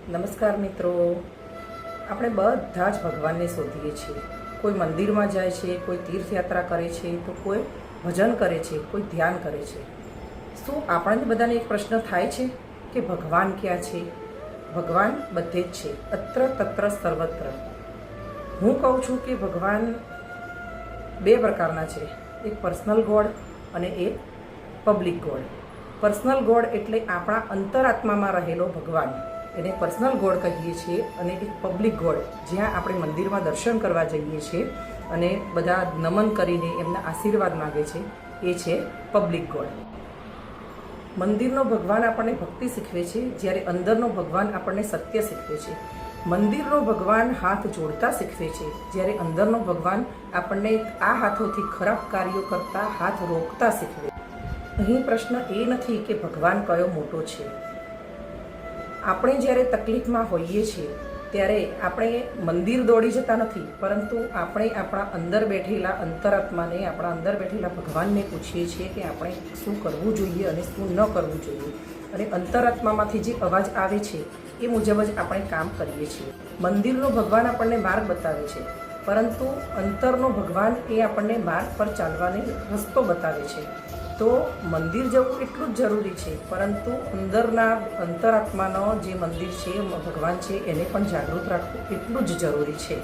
નમસ્કાર મિત્રો, આપણે બધા જ ભગવાનને શોધીએ છીએ. કોઈ મંદિરમાં જાય છે, કોઈ તીર્થયાત્રા કરે છે, તો કોઈ ભજન કરે છે, કોઈ ધ્યાન કરે છે. શું આપણને બધાને એક પ્રશ્ન થાય છે કે ભગવાન ક્યાં છે? ભગવાન બધે જ છે, અત્ર તત્ર સર્વત્ર. હું કહું છું કે ભગવાન બે પ્રકારના છે, એક પર્સનલ ગોડ અને એક પબ્લિક ગોડ. પર્સનલ ગોડ એટલે આપણા અંતરાત્મામાં રહેલો ભગવાન, એને પર્સનલ ગોડ કહીએ છીએ. અને એક પબ્લિક ગોડ, જ્યાં આપણે મંદિરમાં દર્શન કરવા જઈએ છીએ અને બધા નમન કરીને એમના આશીર્વાદ માગે છે, એ છે પબ્લિક ગોડ. મંદિરનો ભગવાન આપણને ભક્તિ શીખવે છે, જ્યારે અંદરનો ભગવાન આપણને સત્ય શીખવે છે. મંદિરનો ભગવાન હાથ જોડતા શીખવે છે, જ્યારે અંદરનો ભગવાન આપણને આ હાથોથી ખરાબ કાર્યો કરતા હાથ રોકતા શીખવે. અહીં પ્રશ્ન એ નથી કે ભગવાન કયો મોટો છે. આપણે જ્યારે તકલીફમાં હોઈએ છીએ ત્યારે આપણે મંદિર દોડી જતા નથી, પરંતુ આપણે આપણા અંદર બેઠેલા અંતરાત્માને, આપણા અંદર બેઠેલા ભગવાનને પૂછીએ છીએ કે આપણે શું કરવું જોઈએ અને શું ન કરવું જોઈએ. અને અંતરાત્મામાંથી જે અવાજ આવે છે એ મુજબ જ આપણે કામ કરીએ છીએ. મંદિરનો ભગવાન આપણને માર્ગ બતાવે છે, પરંતુ અંતરનો ભગવાન એ આપણને માર્ગ પર ચાલવાનો રસ્તો બતાવે છે. તો મંદિર જવું એટલું જ જરૂરી છે, પરંતુ અંદરના અંતરાત્માનો જે મંદિર છે, ભગવાન છે, એને પણ જાગૃત રાખવું એટલું જ જરૂરી છે.